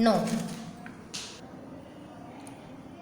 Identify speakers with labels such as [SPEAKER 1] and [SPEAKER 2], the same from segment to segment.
[SPEAKER 1] 9।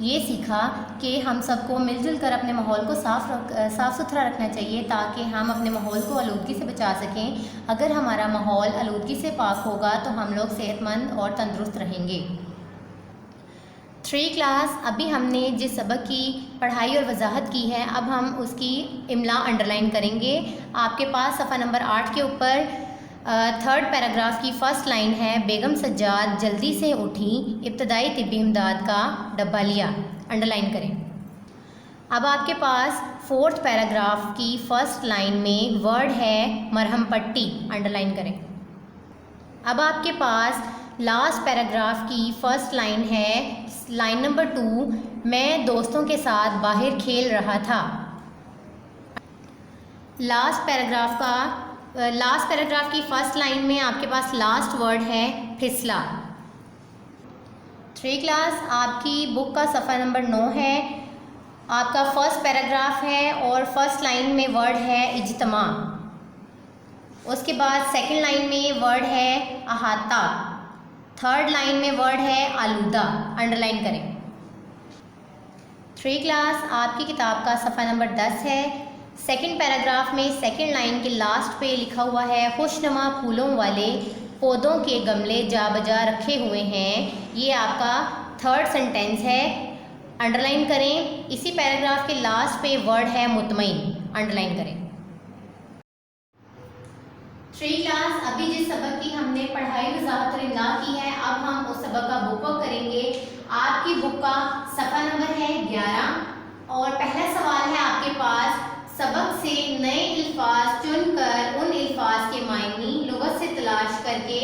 [SPEAKER 1] یہ سیکھا کہ ہم سب کو مل جل کر اپنے ماحول کو صاف ستھرا رکھنا چاہیے تاکہ ہم اپنے ماحول کو آلودگی سے بچا سکیں. اگر ہمارا ماحول آلودگی سے پاک ہوگا تو ہم لوگ صحت مند اور تندرست رہیں گے. 3 کلاس ابھی ہم نے جس سبق کی پڑھائی اور وضاحت کی ہے اب ہم اس کی املا انڈر لائن کریں گے. آپ کے پاس صفحہ نمبر 8 کے اوپر 3rd پیراگراف کی فرسٹ لائن ہے بیگم سجاد جلدی سے اٹھیں ابتدائی طبی امداد کا ڈبہ لیا. انڈر لائن کریں. اب آپ کے پاس 4تھ پیراگراف کی فرسٹ لائن میں ورڈ ہے مرہم پٹی. انڈر لائن کریں. اب آپ کے پاس لاسٹ پیراگراف کی فرسٹ لائن ہے لائن نمبر 2 میں دوستوں کے ساتھ باہر کھیل رہا تھا. لاسٹ پیراگراف کی فرسٹ لائن میں آپ کے پاس لاسٹ ورڈ ہے پھسلا. 3 کلاس آپ کی بک کا صفحہ نمبر 9 ہے. آپ کا فرسٹ پیراگراف ہے اور فرسٹ لائن میں ورڈ ہے اجتماع. اس کے بعد سیکنڈ لائن میں ورڈ ہے احاطہ. تھرڈ لائن میں ورڈ ہے آلودہ. انڈر لائن کریں. 3 کلاس آپ کی کتاب کا صفحہ نمبر 10 ہے. سیکنڈ پیراگراف میں سیکنڈ لائن کے لاسٹ پہ لکھا ہوا ہے خوشنما پھولوں والے پودوں کے گملے جا بجا رکھے ہوئے ہیں. یہ آپ کا تھرڈ سینٹینس ہے. انڈر لائن کریں. اسی پیراگراف کے لاسٹ پہ ورڈ ہے مطمئن. انڈر لائن کریں. 3 کلاس ابھی جس سبق کی ہم نے پڑھائی وضاحت اور املا کی ہے اب ہم اس سبق کا بک ورک کریں گے. آپ کی بک کا صفحہ نمبر ہے 11 اور پہلا سوال ہے آپ کے پاس سبق سے نئے الفاظ چن کر ان الفاظ کے معنی لغت سے تلاش کر کے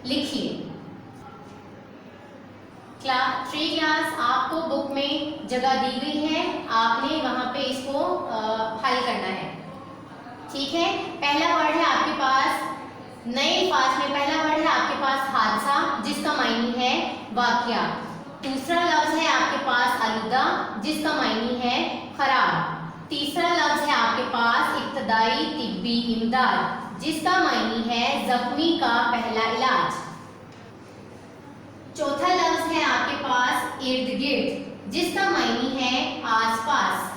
[SPEAKER 1] لکھیے. 3 کلاس آپ کو بک میں جگہ دی گئی ہے آپ نے وہاں پہ اس کو حل کرنا ہے. ٹھیک ہے. پہلا ورڈ ہے آپ کے پاس نئے الفاظ میں پہلا ورڈ ہے آپ کے پاس حادثہ جس کا معنی ہے واقعہ. دوسرا لفظ ہے آپ کے پاس آلودہ جس کا معنی ہے خراب. تیسرا لفظ ہے آپ کے پاس ابتدائی طبی امداد جس کا معنی ہے زخمی کا پہلا علاج. چوتھا لفظ ہے آپ کے پاس ارد گرد جس کا معنی ہے آس پاس.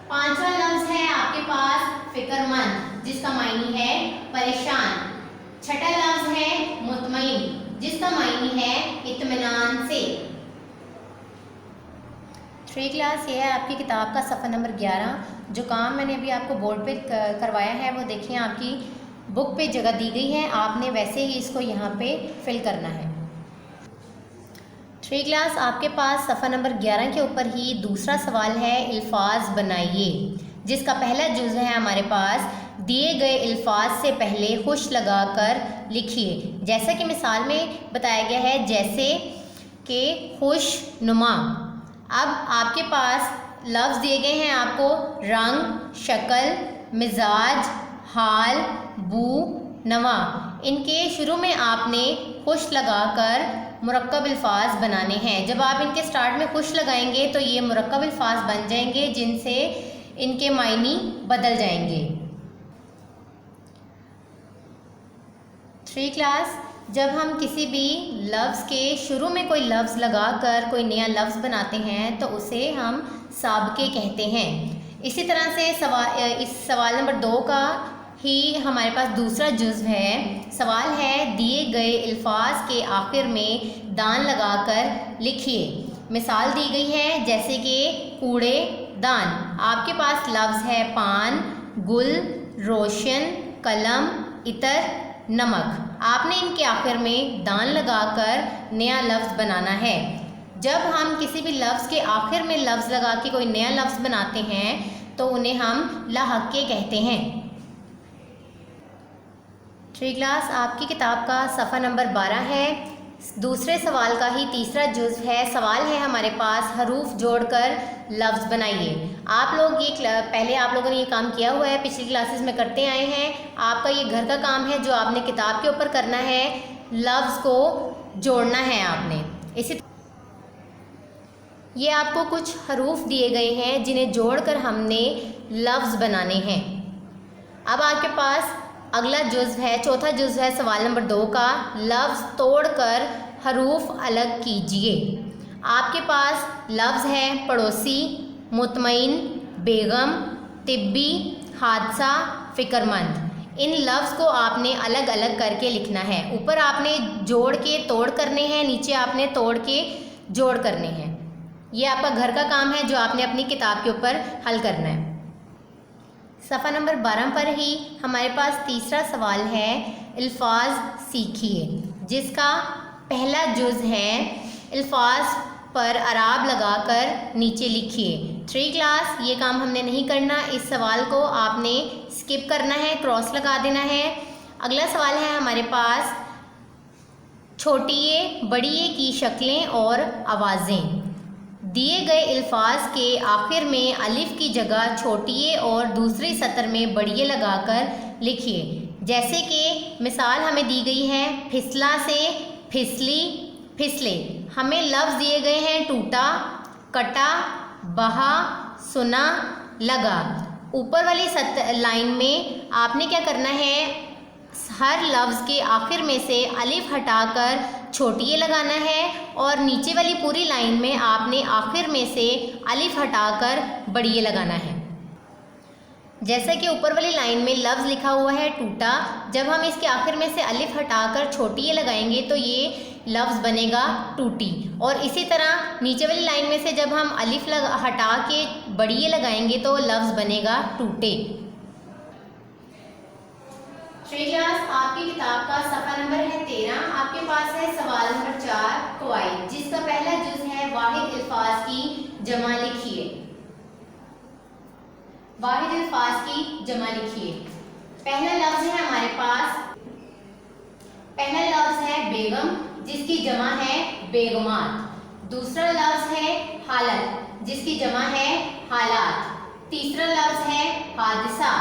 [SPEAKER 1] پانچواں لفظ ہے آپ کے پاس فکر مند جس کا معنی ہے پریشان. چھٹا لفظ ہے مطمئن جس کا معنی ہے اطمینان سے. 3 کلاس یہ ہے آپ کی کتاب کا صفحہ نمبر 11. جو کام میں نے ابھی آپ کو بورڈ پہ کروایا ہے وہ دیکھیں آپ کی بک پہ جگہ دی گئی ہے آپ نے ویسے ہی اس کو یہاں پہ فل کرنا ہے. 3 کلاس آپ کے پاس صفحہ نمبر 11 کے اوپر ہی دوسرا سوال ہے الفاظ بنائیے جس کا پہلا جزء ہے ہمارے پاس دیے گئے الفاظ سے پہلے خوش لگا کر لکھیے. جیسا کہ مثال میں بتایا گیا ہے جیسے کہ خوش نما. اب آپ کے پاس لفظ دیے گئے ہیں آپ کو رنگ شکل مزاج حال بو نوا. ان کے شروع میں آپ نے خوش لگا کر مرکب الفاظ بنانے ہیں. جب آپ ان کے سٹارٹ میں خوش لگائیں گے تو یہ مرکب الفاظ بن جائیں گے جن سے ان کے معنی بدل جائیں گے. 3 کلاس جب ہم کسی بھی لفظ کے شروع میں کوئی لفظ لگا کر کوئی نیا لفظ بناتے ہیں تو اسے ہم سابقے کہتے ہیں. اسی طرح سے اس سوال نمبر 2 کا ہی ہمارے پاس دوسرا جزو ہے. سوال ہے دیے گئے الفاظ کے آخر میں دان لگا کر لکھیے. مثال دی گئی ہے جیسے کہ کوڑے دان. آپ کے پاس لفظ ہے پان گل روشن قلم عطر نمک. آپ نے ان کے آخر میں دان لگا کر نیا لفظ بنانا ہے. جب ہم کسی بھی لفظ کے آخر میں لفظ لگا کے کوئی نیا لفظ بناتے ہیں تو انہیں ہم لاحقے کہتے ہیں. 3 کلاس آپ کی کتاب کا صفحہ نمبر 12 ہے. دوسرے سوال کا ہی تیسرا جزو ہے. سوال ہے ہمارے پاس حروف جوڑ کر لفظ بنائیے. آپ لوگ یہ پہلے آپ لوگوں نے یہ کام کیا ہوا ہے پچھلی کلاسز میں کرتے آئے ہیں. آپ کا یہ گھر کا کام ہے جو آپ نے کتاب کے اوپر کرنا ہے. لفظ کو جوڑنا ہے آپ نے. اسی یہ آپ کو کچھ حروف دیے گئے ہیں جنہیں جوڑ کر ہم نے لفظ بنانے ہیں. اب آپ کے پاس اگلا جزو ہے چوتھا جزو ہے سوال نمبر 2 کا لفظ توڑ کر حروف الگ کیجیے. آپ کے پاس لفظ ہے پڑوسی، مطمئن، بیگم، طبی، حادثہ، فکر مند۔ ان لفظ کو آپ نے الگ الگ کر کے لکھنا ہے۔ اوپر آپ نے جوڑ کے توڑ کرنے ہیں، نیچے آپ نے توڑ کے جوڑ کرنے ہیں۔ یہ آپ کا گھر کا کام ہے جو آپ نے اپنی کتاب کے اوپر حل کرنا ہے۔ صفحہ نمبر 12 پر ہی ہمارے پاس تیسرا سوال ہے، الفاظ سیکھیے، جس کا پہلا جز ہے الفاظ پر اعراب لگا کر نیچے لکھیے۔ 3 کلاس یہ کام ہم نے نہیں کرنا، اس سوال کو آپ نے اسکپ کرنا ہے، کراس لگا دینا ہے۔ اگلا سوال ہے ہمارے پاس چھوٹیے بڑیے کی شکلیں اور آوازیں۔ دیے گئے الفاظ کے آخر میں الف کی جگہ چھوٹیے اور دوسری سطر میں بڑیے لگا کر لکھیے۔ جیسے کہ مثال ہمیں دی گئی ہے، پھسلا سے پھسلی، پھسلے۔ ہمیں لفظ دیے گئے ہیں ٹوٹا، کٹا، بہا، سنا، لگا۔ اوپر والی لائن میں آپ نے کیا کرنا ہے، ہر لفظ کے آخر میں سے الف ہٹا کر چھوٹیے لگانا ہے، اور نیچے والی پوری لائن میں آپ نے آخر میں سے الف ہٹا کر بڑیے لگانا ہے۔ جیسا کہ اوپر والی لائن میں لفظ لکھا ہوا ہے ٹوٹا، جب ہم اس کے آخر میں سے الف ہٹا کر چھوٹیے لگائیں گے تو یہ لفظ بنے گا ٹوٹی، اور اسی طرح نیچے والی لائن میں سے جب ہم الف ہٹا کے بڑیے لگائیں گے تو لفظ بنے گا ٹوٹے۔ 3 کلاس آپ کی کتاب کا صفحہ نمبر ہے 13، آپ کے پاس ہے سوال نمبر 4 قواعد، جس کا پہلا جز ہے واحد الفاظ کی جمع لکھیے۔ واحد الفاظ کی جمع لکھیے۔ پہلا لفظ ہے ہمارے پاس، پہلا لفظ ہے بیگم، جس کی جمع ہے بیگمات۔ دوسرا لفظ ہے حالت، جس کی جمع ہے حالات۔ تیسرا لفظ ہے حادثہ،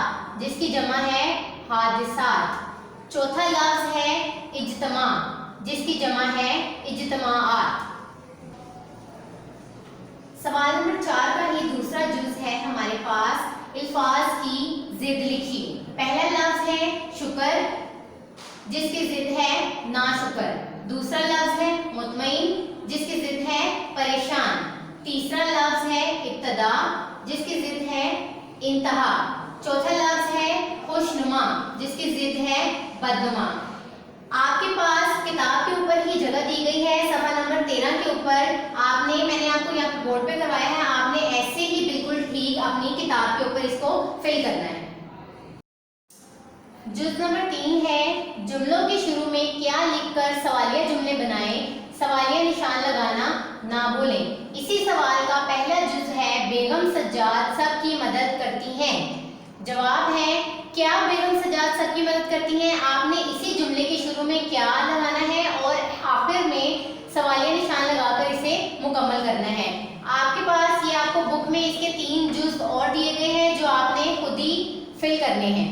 [SPEAKER 1] جس کی جمع ہے حادثات۔ چوتھا لفظ ہے اجتماع، جس کی جمع ہے اجتماعات۔ سوال نمبر 4 کا ہی دوسرا جز ہے ہمارے پاس، الفاظ کی ضد لکھیے۔ پہلا لفظ ہے شکر، جس کی ضد ہے ناشکر۔ دوسرا لفظ ہے مطمئن، جس کی ضد ہے پریشان۔ تیسرا لفظ ہے ابتدا، جس کی ضد ہے انتہا۔ چوتھا لفظ ہے خوشنما، جس کی ضد ہے بدنما۔ آپ کے پاس کتاب کے اوپر ہی جگہ دی گئی ہے، صفحہ نمبر 13 کے اوپر میں نے آپ کو یہاں بورڈ پہ کروایا ہے، آپ نے ایسے ہی بالکل ٹھیک اپنی کتاب کے اوپر اس کو فل کرنا ہے۔ جز نمبر 3 ہے جملوں کے شروع میں کیا لکھ کر سوالیہ جملے بنائیں، سوالیہ نشان لگانا نہ بھولیں۔ اسی سوال کا پہلا جز ہے بیگم سجاد سب کی مدد کرتی ہیں۔ جواب ہے کیا بیگم سجاد سب کی مدد کرتی ہیں، آپ نے اسی جملے کے شروع میں کیا لگانا ہے اور آخر میں سوالیہ نشان لگا کر اسے مکمل کرنا ہے۔ آپ کے پاس یہ آپ کو بک میں اس کے 3 جز اور دیے گئے ہیں جو آپ نے خود ہی فل کرنے ہیں۔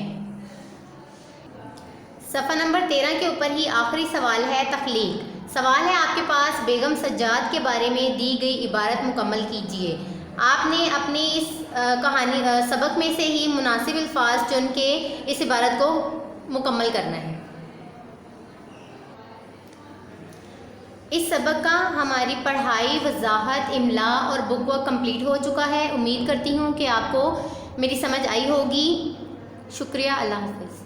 [SPEAKER 1] صفحہ نمبر 13 کے اوپر ہی آخری سوال ہے تخلیق۔ سوال ہے آپ کے پاس بیگم سجاد کے بارے میں دی گئی عبارت مکمل کیجیے۔ آپ نے اپنی اس کہانی سبق میں سے ہی مناسب الفاظ چن کے اس عبارت کو مکمل کرنا ہے۔ اس سبق کا ہماری پڑھائی، وضاحت، املا اور بک ورک کمپلیٹ ہو چکا ہے۔ امید کرتی ہوں کہ آپ کو میری سمجھ آئی ہوگی۔ شکریہ، اللہ حافظ۔